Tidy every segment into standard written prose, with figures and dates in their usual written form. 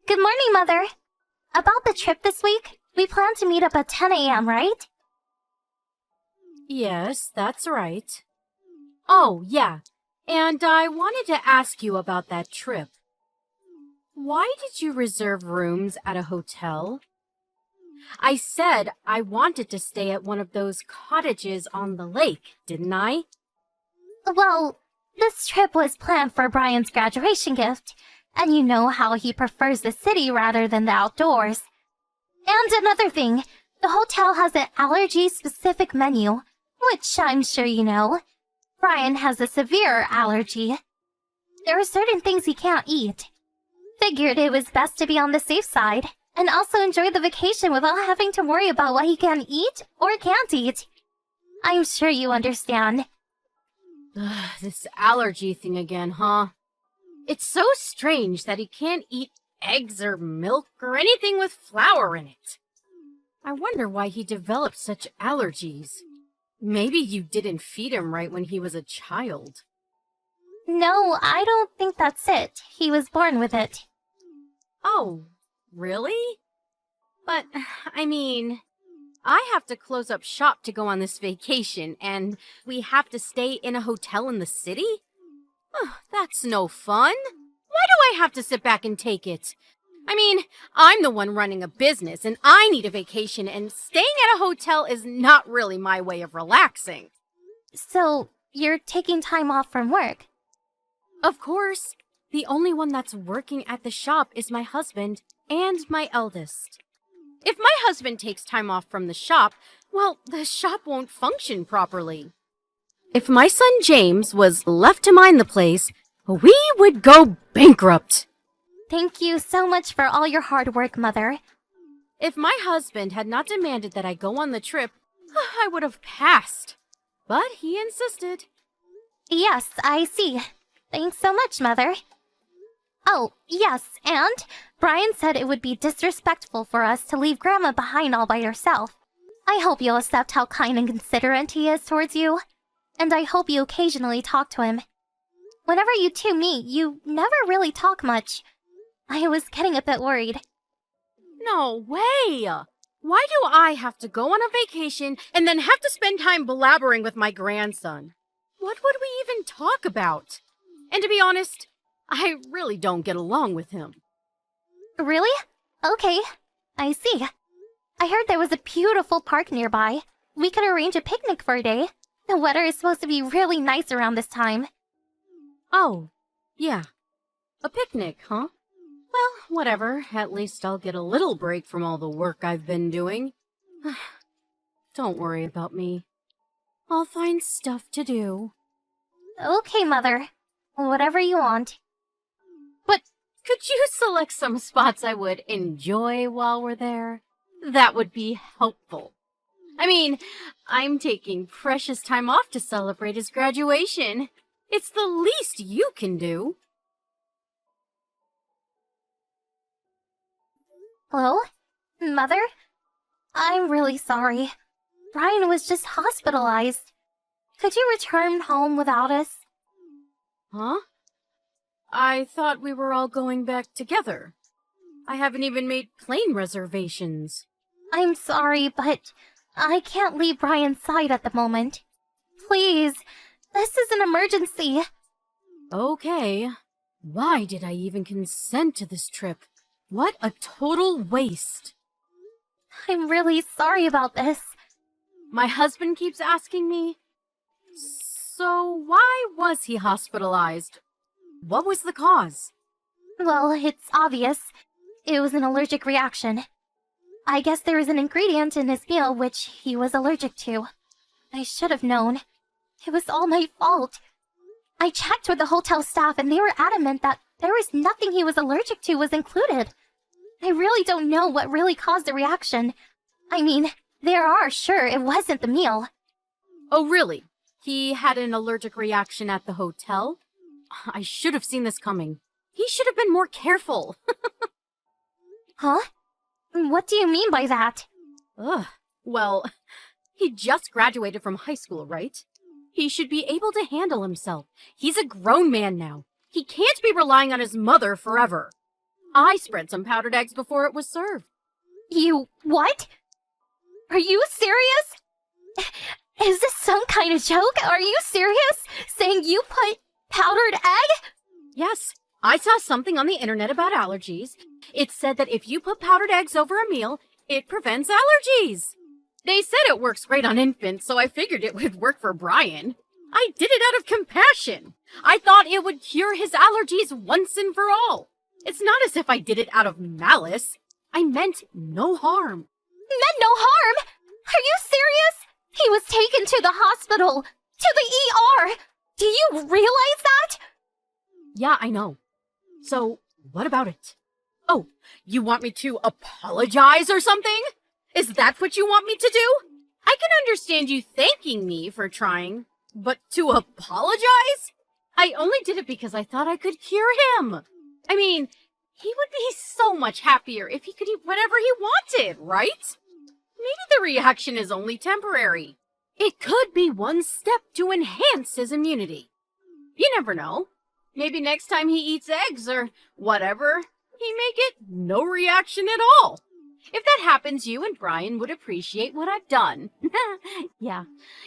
Good morning, Mother. About the trip this week, we plan to meet up at 10 a.m., right? Yes, that's right. Oh, yeah. And I wanted to ask you about that trip. Why did you reserve rooms at a hotel? I said I wanted to stay at one of those cottages on the lake, didn't I? Well, this trip was planned for Brian's graduation gift, and you know how he prefers the city rather than the outdoors. And another thing, the hotel has an allergy-specific menu, which I'm sure you know. Brian has a severe allergy. There are certain things he can't eat. Figured it was best to be on the safe side, and also enjoy the vacation without having to worry about what he can eat or can't eat. I'm sure you understand. This allergy thing again, huh? It's so strange that he can't eat eggs or milk or anything with flour in it. I wonder why he developed such allergies. Maybe you didn't feed him right when he was a child. No, I don't think that's it. He was born with it. Oh, really? But, I have to close up shop to go on this vacation, and we have to stay in a hotel in the city? That's no fun. Why do I have to sit back and take it? I'm the one running a business, and I need a vacation, and staying at a hotel is not really my way of relaxing. So, you're taking time off from work? Of course. The only one that's working at the shop is my husband and my eldest. If my husband takes time off from the shop, well, the shop won't function properly. If my son James was left to mind the place, we would go bankrupt. Thank you so much for all your hard work, Mother. If my husband had not demanded that I go on the trip, I would have passed. But he insisted. Yes, I see. Thanks so much, Mother. Oh, yes, and Brian said it would be disrespectful for us to leave Grandma behind all by herself. I hope you'll accept how kind and considerate he is towards you. And I hope you occasionally talk to him. Whenever you two meet, you never really talk much. I was getting a bit worried. No way! Why do I have to go on a vacation and then have to spend time blabbering with my grandson? What would we even talk about? And to be honest, I really don't get along with him. Really? Okay, I see. I heard there was a beautiful park nearby. We could arrange a picnic for a day. The weather is supposed to be really nice around this time. Oh, yeah. A picnic, huh? Well, whatever. At least I'll get a little break from all the work I've been doing. Don't worry about me. I'll find stuff to do. Okay, Mother. Whatever you want. But could you select some spots I would enjoy while we're there? That would be helpful. I'm taking precious time off to celebrate his graduation. It's the least you can do. Hello? Mother? I'm really sorry. Brian was just hospitalized. Could you return home without us? Huh? I thought we were all going back together. I haven't even made plane reservations. I'm sorry, but I can't leave Brian's side at the moment. Please, this is an emergency. Okay. Why did I even consent to this trip? What a total waste. I'm really sorry about this. My husband keeps asking me. So why was he hospitalized? What was the cause? Well, it's obvious. It was an allergic reaction. I guess there was an ingredient in his meal which he was allergic to. I should have known. It was all my fault. I checked with the hotel staff and they were adamant that there was nothing he was allergic to was included. I really don't know what really caused the reaction. They are sure it wasn't the meal. Oh, really? He had an allergic reaction at the hotel? I should have seen this coming. He should have been more careful. Huh? What do you mean by that? Well, he just graduated from high school, right? He should be able to handle himself. He's a grown man now. He can't be relying on his mother forever. I spread some powdered eggs before it was served. You what? Are you serious? Is this some kind of joke? Are you serious? Saying you put powdered egg? Yes, I saw something on the internet about allergies. It said that if you put powdered eggs over a meal, it prevents allergies. They said it works great on infants, so I figured it would work for Brian. I did it out of compassion. I thought it would cure his allergies once and for all. It's not as if I did it out of malice. I meant no harm. Meant no harm? Are you serious? He was taken to the hospital, to the ER. Do you realize that? Yeah, I know. So, what about it? Oh, you want me to apologize or something? Is that what you want me to do? I can understand you thanking me for trying, but to apologize? I only did it because I thought I could cure him. I mean, he would be so much happier if he could eat whatever he wanted, right? Maybe the reaction is only temporary. It could be one step to enhance his immunity. You never know. Maybe next time he eats eggs or whatever, he may get no reaction at all. If that happens, you and Brian would appreciate what I've done. Yeah.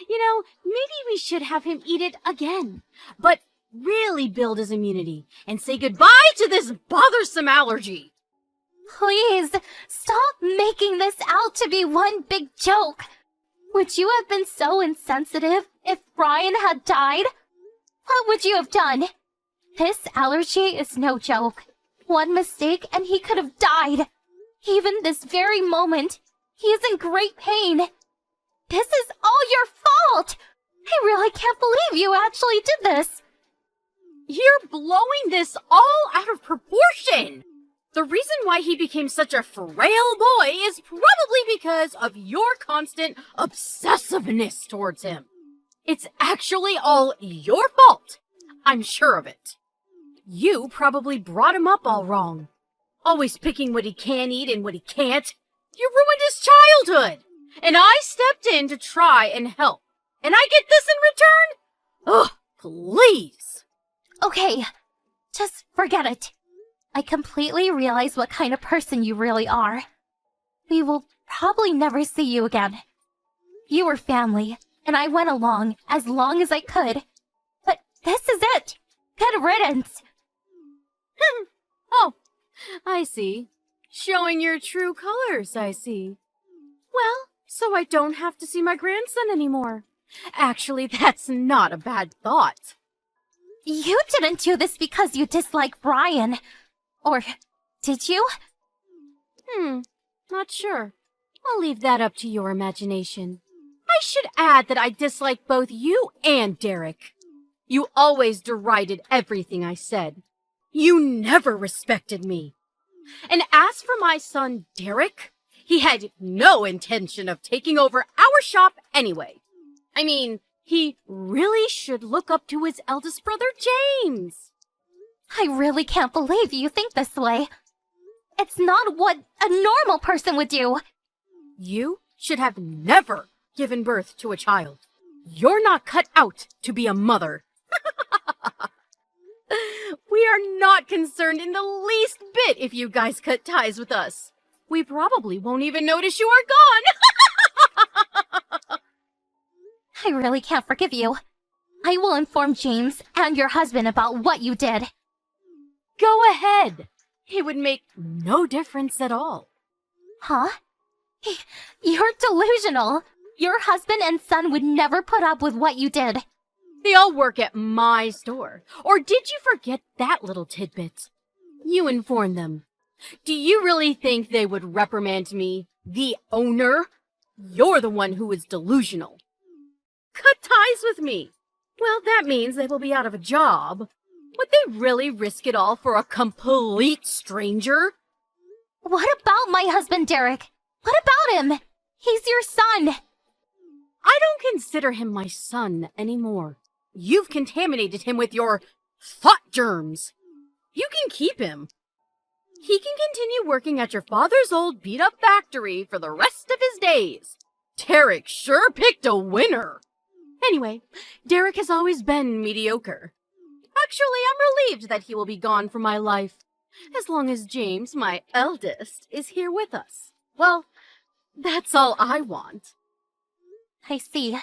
Maybe we should have him eat it again. But really build his immunity and say goodbye to this bothersome allergy. Please, stop making this out to be one big joke. Would you have been so insensitive if Brian had died? What would you have done? This allergy is no joke. One mistake and he could have died. Even this very moment, he is in great pain. This is all your fault! I really can't believe you actually did this. You're blowing this all out of proportion. The reason why he became such a frail boy is probably because of your constant obsessiveness towards him. It's actually all your fault. I'm sure of it. You probably brought him up all wrong. Always picking what he can eat and what he can't. You ruined his childhood. And I stepped in to try and help. And I get this in return? Ugh, please. Okay, just forget it. I completely realize what kind of person you really are. We will probably never see you again. You were family, and I went along as long as I could. But this is it. Good riddance. Oh, I see. Showing your true colors, I see. Well, so I don't have to see my grandson anymore. Actually, that's not a bad thought. You didn't do this because you dislike Brian. Or did you? Not sure. I'll leave that up to your imagination. I should add that I dislike both you and Derek. You always derided everything I said. You never respected me. And as for my son, Derek, he had no intention of taking over our shop anyway. I mean, he really should look up to his eldest brother, James. I really can't believe you think this way. It's not what a normal person would do. You should have never given birth to a child. You're not cut out to be a mother. We are not concerned in the least bit if you guys cut ties with us. We probably won't even notice you are gone. I really can't forgive you. I will inform James and your husband about what you did. Go ahead. It would make no difference at all. Huh? You're delusional. Your husband and son would never put up with what you did. They all work at my store. Or did you forget that little tidbit? You inform them. Do you really think they would reprimand me, the owner? You're the one who is delusional. Cut ties with me. Well, that means they will be out of a job. Would they really risk it all for a complete stranger? What about my husband, Derek? What about him? He's your son. I don't consider him my son anymore. You've contaminated him with your thought germs. You can keep him. He can continue working at your father's old beat-up factory for the rest of his days. Derek sure picked a winner. Anyway, Derek has always been mediocre. Actually, I'm relieved that he will be gone from my life. as long as James, my eldest, is here with us. Well, that's all I want. I see.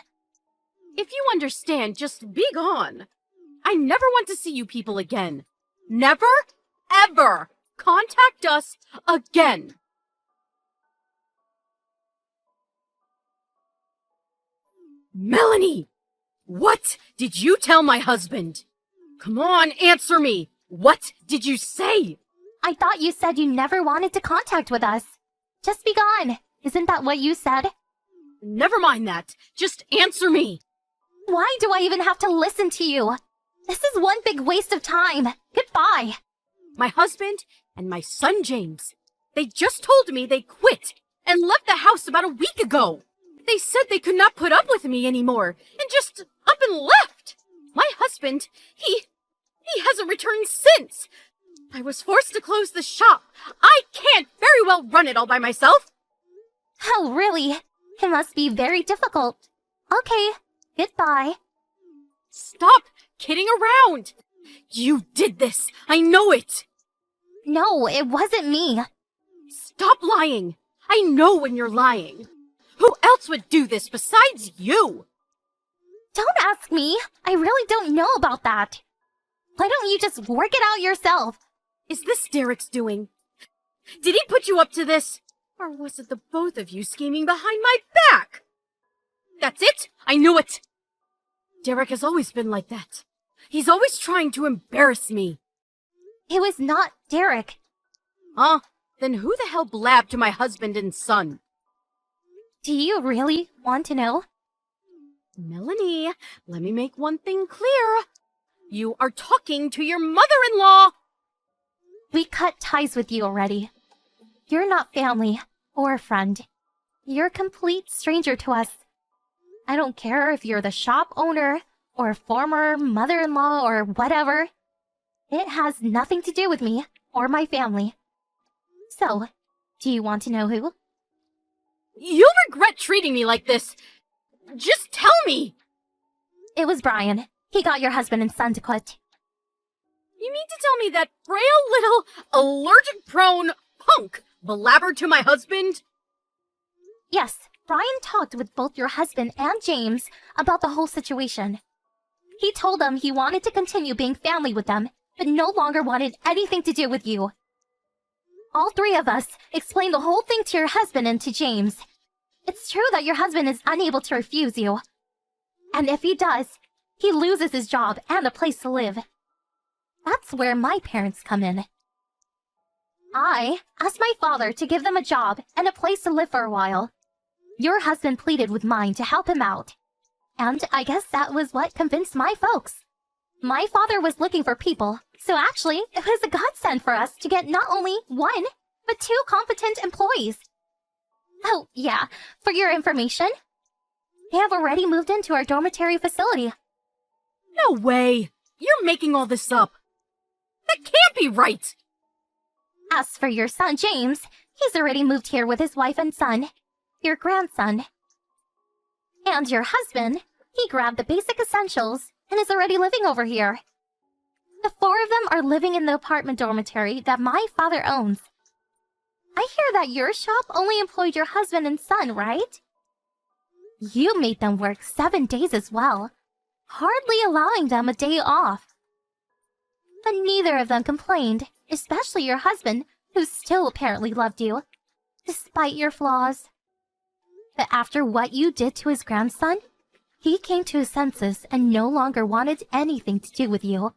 If you understand, just be gone. I never want to see you people again. Never, ever contact us again. Melanie! What did you tell my husband? Come on, answer me. What did you say? I thought you said you never wanted to contact with us. Just be gone. Isn't that what you said? Never mind that. Just answer me. Why do I even have to listen to you? This is one big waste of time. Goodbye. My husband and my son James, they just told me they quit and left the house about a week ago. They said they could not put up with me anymore and just up and left. My husband, he hasn't returned since. I was forced to close the shop. I can't very well run it all by myself. Oh, really? It must be very difficult. Okay, goodbye. Stop kidding around. You did this. I know it. No, it wasn't me. Stop lying. I know when you're lying. Who else would do this besides you? Don't ask me. I really don't know about that. Why don't you just work it out yourself? Is this Derek's doing? Did he put you up to this? Or was it the both of you scheming behind my back? That's it! I knew it! Derek has always been like that. He's always trying to embarrass me. It was not Derek. Huh? Then who the hell blabbed to my husband and son? Do you really want to know? Melanie, let me make one thing clear. You are talking to your mother-in-law! We cut ties with you already. You're not family or a friend. You're a complete stranger to us. I don't care if you're the shop owner or former mother-in-law or whatever. It has nothing to do with me or my family. So, do you want to know who? You'll regret treating me like this. Just tell me! It was Brian. He got your husband and son to quit. You mean to tell me that frail little allergic-prone punk blabbered to my husband? Yes, Brian talked with both your husband and James about the whole situation. He told them he wanted to continue being family with them, but no longer wanted anything to do with you. All three of us explained the whole thing to your husband and to James. It's true that your husband is unable to refuse you. And if he does, he loses his job and a place to live. That's where my parents come in. I asked my father to give them a job and a place to live for a while. Your husband pleaded with mine to help him out. And I guess that was what convinced my folks. My father was looking for people, so actually, it was a godsend for us to get not only one, but two competent employees. Oh, yeah, for your information, they have already moved into our dormitory facility. No way! You're making all this up. That can't be right! As for your son, James, he's already moved here with his wife and son, your grandson. And your husband, he grabbed the basic essentials and is already living over here. The four of them are living in the apartment dormitory that my father owns. I hear that your shop only employed your husband and son, right? You made them work 7 days as well, hardly allowing them a day off. But neither of them complained, especially your husband, who still apparently loved you, despite your flaws. But after what you did to his grandson, he came to his senses and no longer wanted anything to do with you.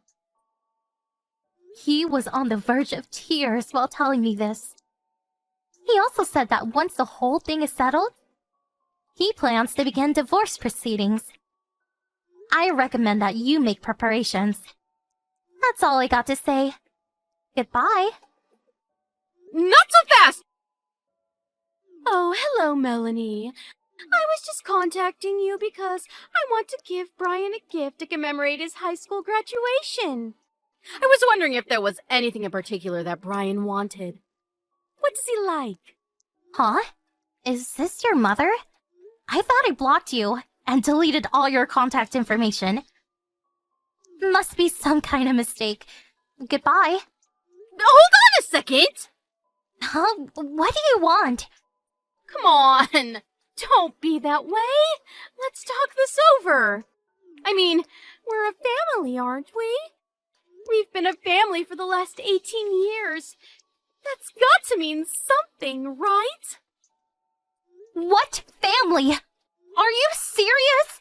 He was on the verge of tears while telling me this. He also said that once the whole thing is settled, he plans to begin divorce proceedings. I recommend that you make preparations. That's all I got to say. Goodbye. Not so fast! Oh, hello, Melanie. I was just contacting you because I want to give Brian a gift to commemorate his high school graduation. I was wondering if there was anything in particular that Brian wanted. What does he like? Huh? Is this your mother? I thought I blocked you and deleted all your contact information. Must be some kind of mistake. Goodbye. hold on a second! Huh? What do you want? Come on! Don't be that way! Let's talk this over! I mean, we're a family, aren't we? We've been a family for the last 18 years. That's got to mean something, right? What family? Are you serious?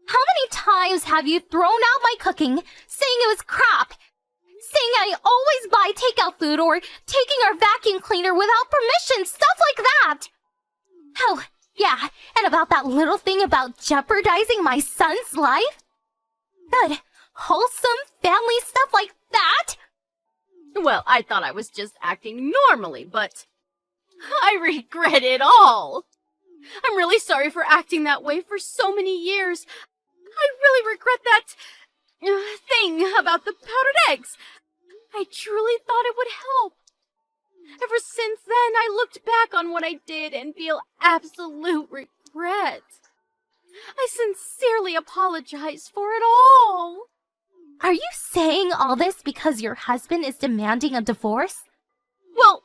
How many times have you thrown out my cooking, saying it was crap? Saying I always buy takeout food or taking our vacuum cleaner without permission, stuff like that. Oh, yeah, and about that little thing about jeopardizing my son's life? Good, wholesome family stuff like that? Well, I thought I was just acting normally, but I regret it all. I'm really sorry for acting that way for so many years. I really regret that thing about the powdered eggs. I truly thought it would help. Ever since then, I looked back on what I did and feel absolute regret. I sincerely apologize for it all. Are you saying all this because your husband is demanding a divorce? Well,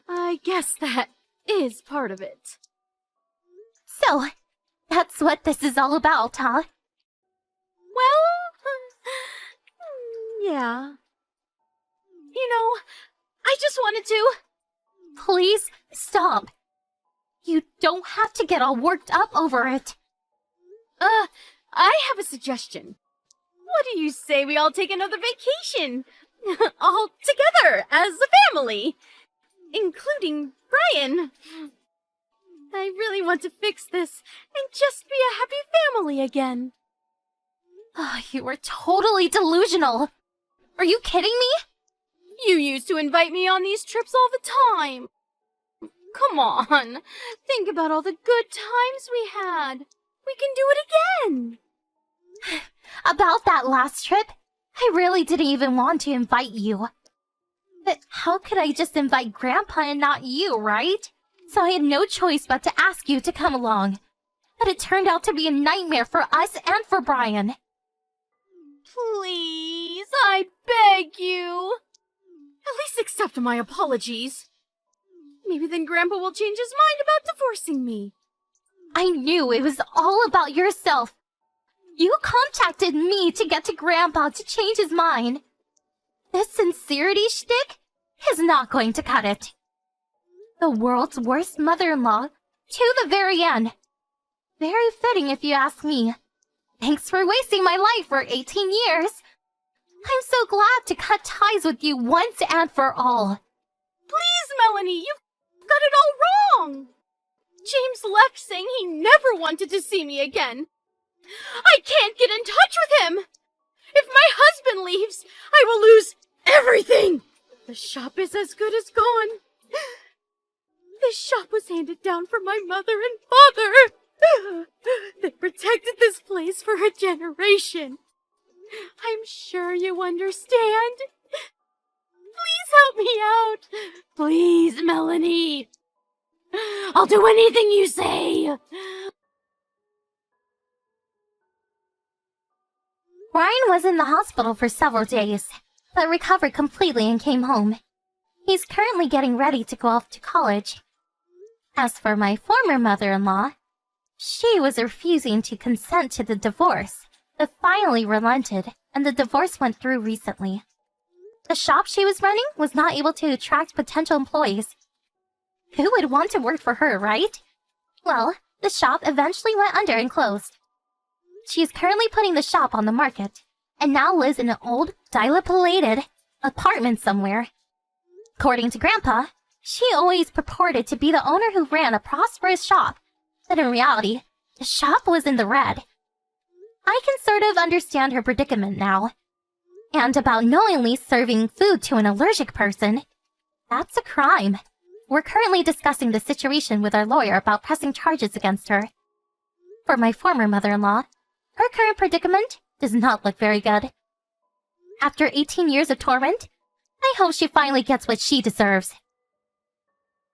I guess that is part of it. So, that's what this is all about, huh? Well, yeah. You know, I just wanted to... Please stop. You don't have to get all worked up over it. I have a suggestion. What do you say we all take another vacation? All together, as a family. Including Brian. I really want to fix this and just be a happy family again. Oh, you are totally delusional. Are you kidding me? You used to invite me on these trips all the time. Come on, think about all the good times we had. We can do it again. About that last trip, I really didn't even want to invite you. But how could I just invite Grandpa and not you, right? So I had no choice but to ask you to come along. But it turned out to be a nightmare for us and for Brian. Please, I beg you. At least accept my apologies. Maybe then Grandpa will change his mind about divorcing me. I knew it was all about yourself. You contacted me to get to Grandpa to change his mind. This sincerity shtick is not going to cut it. The world's worst mother-in-law to the very end. Very fitting if you ask me. Thanks for wasting my life for 18 years. I'm so glad to cut ties with you once and for all. Please, Melanie, you've got it all wrong. James left saying he never wanted to see me again. I can't get in touch with him. If my husband leaves, I will lose everything. The shop is as good as gone. This shop was handed down from my mother and father. They protected this place for a generation. I'm sure you understand. Please help me out. Please, Melanie. I'll do anything you say. Brian was in the hospital for several days, but recovered completely and came home. He's currently getting ready to go off to college. As for my former mother-in-law, she was refusing to consent to the divorce, but finally relented, and the divorce went through recently. The shop she was running was not able to attract potential employees. Who would want to work for her, right? Well, the shop eventually went under and closed. She is currently putting the shop on the market, and now lives in an old, dilapidated apartment somewhere. According to Grandpa, she always purported to be the owner who ran a prosperous shop, but in reality, the shop was in the red. I can sort of understand her predicament now. And about knowingly serving food to an allergic person, that's a crime. We're currently discussing the situation with our lawyer about pressing charges against her. For my former mother-in-law, her current predicament does not look very good. After 18 years of torment, I hope she finally gets what she deserves.